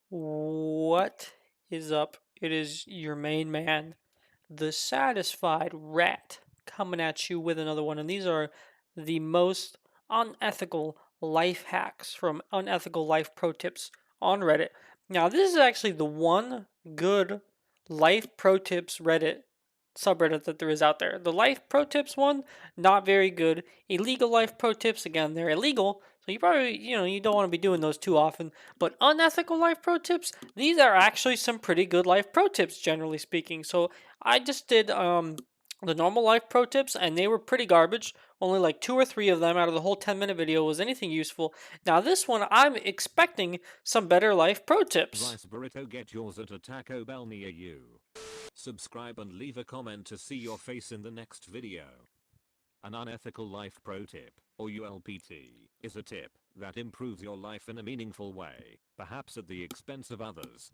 What is up? It is your main man, the satisfied rat, coming at you with another one. And these are the most unethical life hacks from Unethical Life Pro Tips on Reddit. Now, this is actually the one good life pro tips Reddit subreddit that there is out there. The life pro tips one, not very good. Illegal life pro tips, again, they're illegal. So you probably, you don't want to be doing those too often. But unethical life pro tips, these are actually some pretty good life pro tips, generally speaking. So I just did the normal life pro tips, and they were pretty garbage. Only like 2 or 3 of them out of the whole 10-minute video was anything useful. Now this one, I'm expecting some better life pro tips. Rice burrito, get yours at a Taco Bell near you. Subscribe and leave a comment to see your face in the next video. An unethical life pro tip, or ULPT, is a tip that improves your life in a meaningful way, perhaps at the expense of others.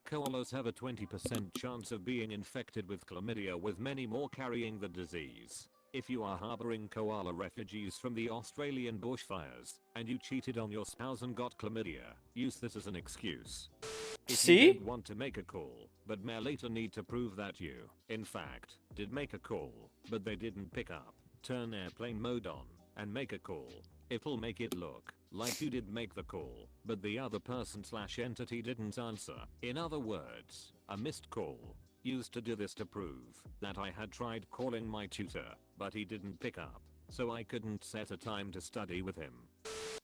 Koalas have a 20% chance of being infected with chlamydia, with many more carrying the disease. If you are harboring koala refugees from the Australian bushfires, and you cheated on your spouse and got chlamydia, use this as an excuse. If you See? don't want to make a call, but may later need to prove that you, in fact, did make a call, but they didn't pick up, turn airplane mode on, and make a call. It'll make it look like you did make the call, but the other person/entity didn't answer. In other words, a missed call. Used to do this to prove that I had tried calling my tutor, but he didn't pick up, so I couldn't set a time to study with him.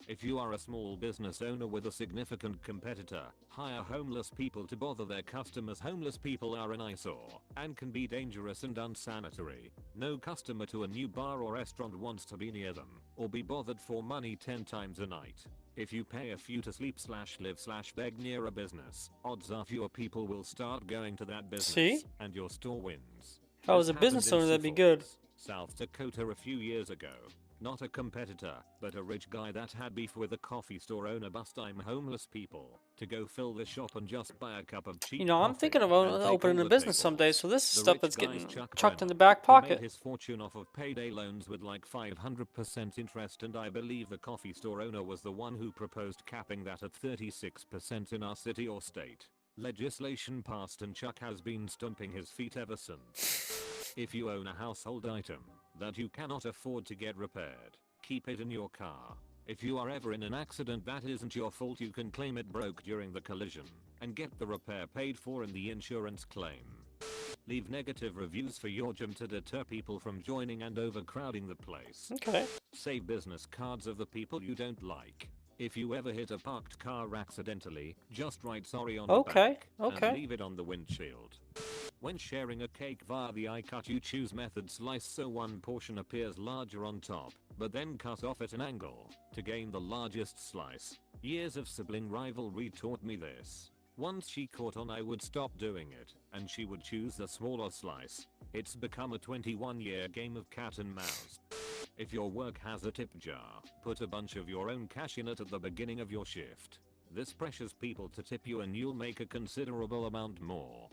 If you are a small business owner with a significant competitor, hire homeless people to bother their customers. Homeless people are an eyesore and can be dangerous and unsanitary. No customer to a new bar or restaurant wants to be near them or be bothered for money 10 times a night. If you pay a few to sleep/live/beg near a business, odds are fewer people will start going to that See? business and your store wins. If I was This a happened business in owner, Sioux that'd be good. Falls, South Dakota a few years ago. Not a competitor, but a rich guy that had beef with a coffee store owner bust time homeless people to go fill the shop and just buy a cup of cheap I'm thinking coffee of and take all opening a the business someday, tables. so this is The stuff rich that's guy's getting Chuck chucked in Brennan, the back who made pocket. his fortune off of payday loans with like 500% interest, and I believe the coffee store owner was the one who proposed capping that at 36% in our city or state. Legislation passed and Chuck has been stomping his feet ever since. If you own a household item that you cannot afford to get repaired, keep it in your car. If you are ever in an accident that isn't your fault, you can claim it broke during the collision and get the repair paid for in the insurance claim. Leave negative reviews for your gym to deter people from joining and overcrowding the place. Okay. Save business cards of the people you don't like. If you ever hit a parked car accidentally, just write sorry on the Okay. back and Okay. leave it on the windshield. When sharing a cake via the iCut, you choose method slice so one portion appears larger on top, but then cut off at an angle to gain the largest slice. Years of sibling rivalry taught me this. Once she caught on, I would stop doing it, and she would choose the smaller slice. It's become a 21-year game of cat and mouse. If your work has a tip jar, put a bunch of your own cash in it at the beginning of your shift. This pressures people to tip you and you'll make a considerable amount more.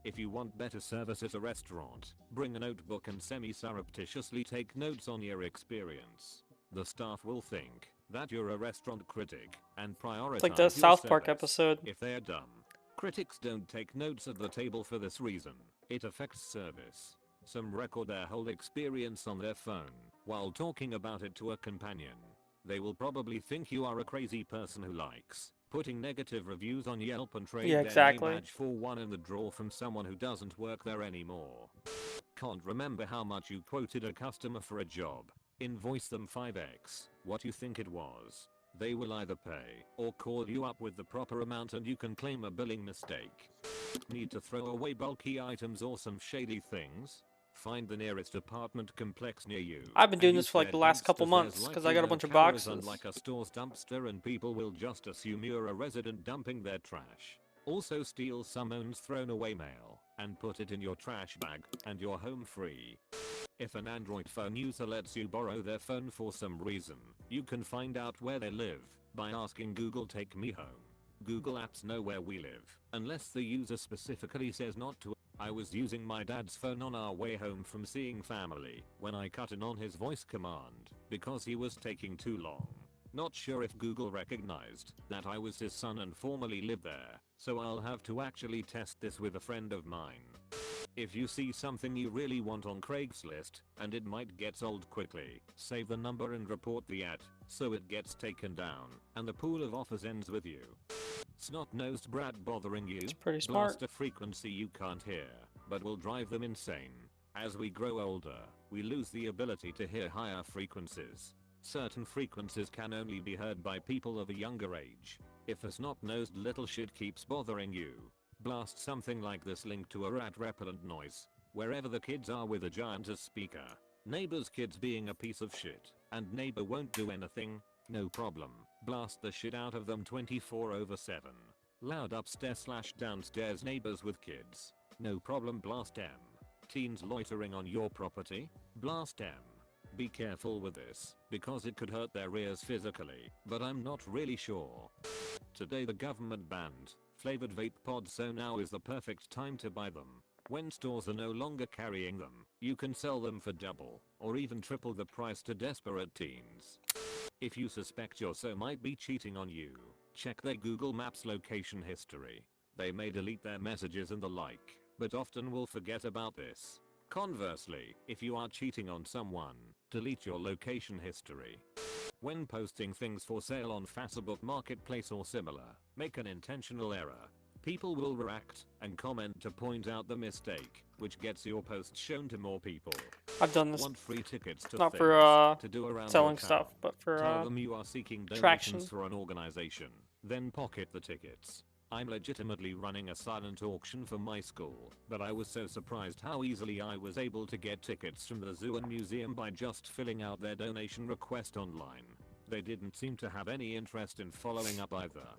If you want better service at a restaurant, bring a notebook and semi-surreptitiously take notes on your experience. The staff will think that you're a restaurant critic and It's like the prioritize your South Park service. episode. If they're dumb, critics don't take notes at the table for this reason. It affects service. Some record their whole experience on their phone while talking about it to a companion. They will probably think you are a crazy person who likes putting negative reviews on Yelp and trade Yeah, their name exactly. badge for one in the drawer from someone who doesn't work there anymore. Can't remember how much you quoted a customer for a job. Invoice them 5x what you think it was. They will either pay or call you up with the proper amount and you can claim a billing mistake. Need to throw away bulky items or some shady things? Find the nearest apartment complex near you I've been and doing this use for like their the last couple dumpsters. There's months because I likely got a no bunch of cameras boxes. unlike a store's dumpster, and people will just assume you're a resident dumping their trash. Also steal someone's thrown away mail and put it in your trash bag and you're home free. If an Android phone user lets you borrow their phone for some reason, you can find out where they live by asking Google take me home. Google apps know where we live, unless the user specifically says not to. I was using my dad's phone on our way home from seeing family when I cut in on his voice command because he was taking too long. Not sure if Google recognized that I was his son and formerly lived there, so I'll have to actually test this with a friend of mine. If you see something you really want on Craigslist, and it might get sold quickly, save the number and report the ad, so it gets taken down, and the pool of offers ends with you. Snot-nosed brat bothering It's you, pretty smart. blast a frequency you can't hear, but will drive them insane. As we grow older, we lose the ability to hear higher frequencies. Certain frequencies can only be heard by people of a younger age. If a snot-nosed little shit keeps bothering you, blast something like this link to a rat repellent noise, wherever the kids are with a giant as speaker. Neighbor's kids being a piece of shit, and neighbor won't do anything, no problem. Blast the shit out of them 24/7. Loud upstairs/downstairs neighbors with kids. No problem, blast M. Teens loitering on your property? Blast M. Be careful with this, because it could hurt their ears physically, but I'm not really sure. Today the government banned flavored vape pods, so now is the perfect time to buy them. When stores are no longer carrying them, you can sell them for double, or even triple the price to desperate teens. If you suspect your so might be cheating on you, check their Google Maps location history. They may delete their messages and the like, but often will forget about this. Conversely, if you are cheating on someone, delete your location history. When posting things for sale on Facebook Marketplace or similar, make an intentional error. People will react and comment to point out the mistake, which gets your post shown to more people. I've done this Want free tickets to not for things to do around your selling town? stuff, but for Tell them you are seeking donations traction. for an organization, then pocket the tickets. I'm legitimately running a silent auction for my school, but I was so surprised how easily I was able to get tickets from the zoo and museum by just filling out their donation request online. They didn't seem to have any interest in following up either.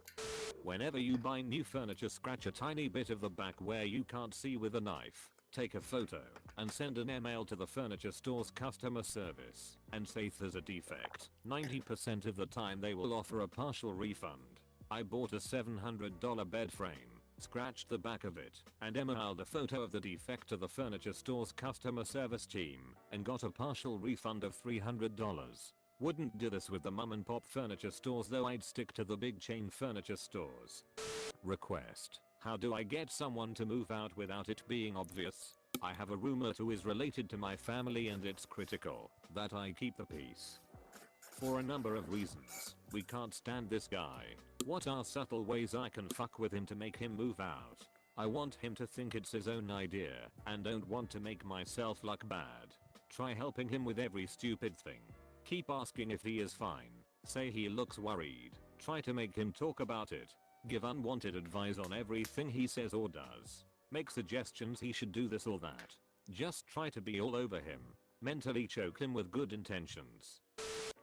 Whenever you buy new furniture, scratch a tiny bit of the back where you can't see with a knife. Take a photo and send an email to the furniture store's customer service and say if there's a defect. 90% of the time they will offer a partial refund. I bought a $700 bed frame, scratched the back of it, and emailed a photo of the defect to the furniture store's customer service team and got a partial refund of $300. Wouldn't do this with the mum and pop furniture stores though, I'd stick to the big chain furniture stores. Request: how do I get someone to move out without it being obvious? I have a roommate who is related to my family and it's critical that I keep the peace. For a number of reasons, we can't stand this guy. What are subtle ways I can fuck with him to make him move out? I want him to think it's his own idea and don't want to make myself look bad. Try helping him with every stupid thing. Keep asking if he is fine. Say he looks worried. Try to make him talk about it. Give unwanted advice on everything he says or does. Make suggestions he should do this or that. Just try to be all over him. Mentally choke him with good intentions.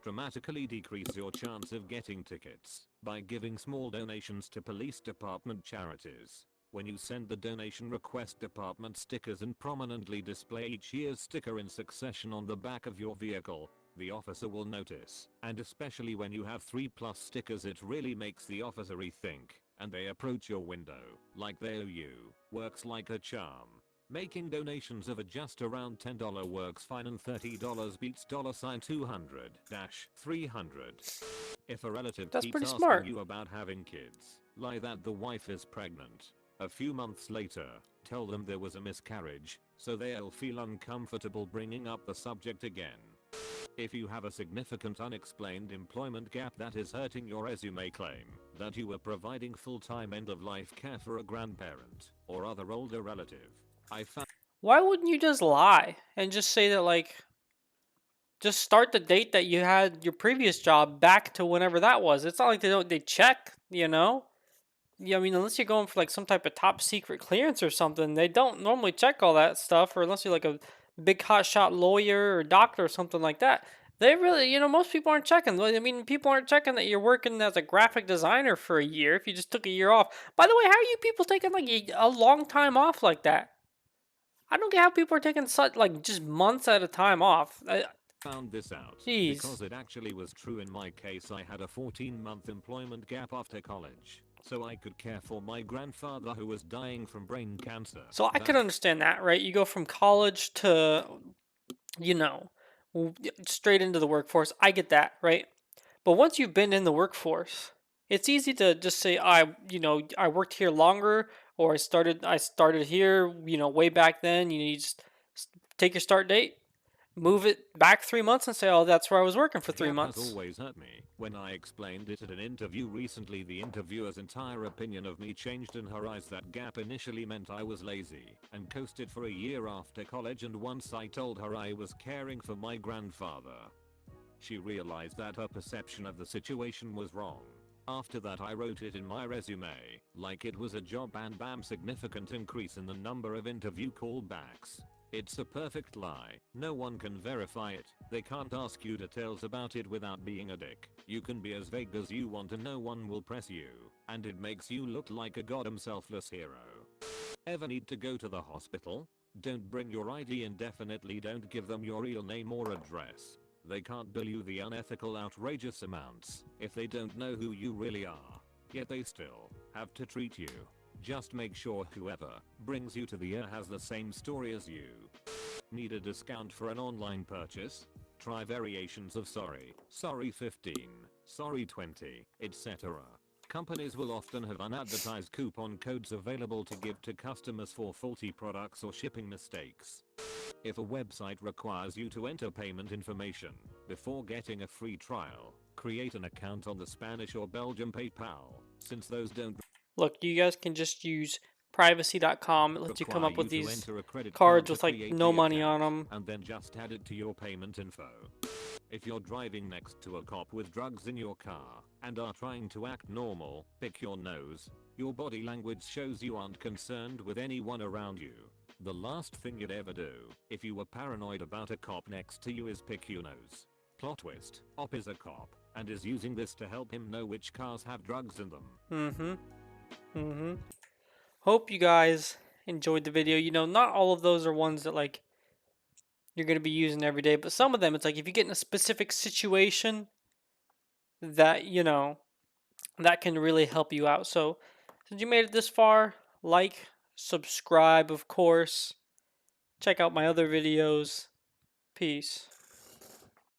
Dramatically decrease your chance of getting tickets by giving small donations to police department charities. When you send the donation request department stickers and prominently display each year's sticker in succession on the back of your vehicle, the officer will notice, and especially when you have 3+ stickers, it really makes the officer rethink, and they approach your window like they owe you. Works like a charm. Making donations of just around $10 works fine, and $30 beats $200-300. If a relative That's keeps pretty asking smart. you about having kids, lie that the wife is pregnant. A few months later, tell them there was a miscarriage, so they'll feel uncomfortable bringing up the subject again. If you have a significant unexplained employment gap that is hurting your resume, claim that you were providing full-time end-of-life care for a grandparent or other older relative. I found Why wouldn't you just lie and just say that, like, just start the date that you had your previous job back to whenever that was? It's not like they check, you know? Yeah, I mean, unless you're going for like some type of top secret clearance or something, they don't normally check all that stuff. Or unless you're like a big hotshot lawyer or doctor or something like that, they really, most people aren't checking. I mean, people aren't checking that you're working as a graphic designer for a year if you just took a year off. By the way, how are you people taking like a long time off like that? I don't get how people are taking such like just months at a time off. found this out Jeez. because it actually was true in my case. I had a 14-month employment gap after college, so I could care for my grandfather who was dying from brain cancer. So I could understand that, right? You go from college to, you know, straight into the workforce. I get that, right? But once you've been in the workforce, it's easy to just say, I worked here longer, or I started here, way back then. You just take your start date, move it back 3 months, and say, oh, that's where I was working for three Gap has months. always hurt me. When I explained it at an interview recently, the interviewer's entire opinion of me changed in her eyes. That gap initially meant I was lazy and coasted for a year after college, and once I told her I was caring for my grandfather, she realized that her perception of the situation was wrong. After that, I wrote it in my resume, like it was a job, and bam, significant increase in the number of interview callbacks. It's a perfect lie. No one can verify it. They can't ask you details about it without being a dick. You can be as vague as you want and no one will press you. And it makes you look like a goddamn selfless hero. Ever need to go to the hospital? Don't bring your ID indefinitely. Don't give them your real name or address. They can't bill you the unethical, outrageous amounts if they don't know who you really are. Yet they still have to treat you. Just make sure whoever brings you to the air has the same story as you. Need a discount for an online purchase? Try variations of sorry, sorry 15, sorry 20, etc. Companies will often have unadvertised coupon codes available to give to customers for faulty products or shipping mistakes. If a website requires you to enter payment information before getting a free trial, create an account on the Spanish or Belgian PayPal, since those don't Look, you guys can just use privacy.com. It lets you come require up you with to these enter a credit card cards to with like create no the money on account, them. and then just add it to your payment info. If you're driving next to a cop with drugs in your car and are trying to act normal, pick your nose. Your body language shows you aren't concerned with anyone around you. The last thing you'd ever do if you were paranoid about a cop next to you is pick your nose. Plot twist: Op is a cop and is using this to help him know which cars have drugs in them. Mm-hmm. Mm-hmm. Hope you guys enjoyed the video. Not all of those are ones that like you're gonna be using every day, but some of them it's like if you get in a specific situation that that can really help you out. So since you made it this far, like, subscribe, of course. Check out my other videos. Peace.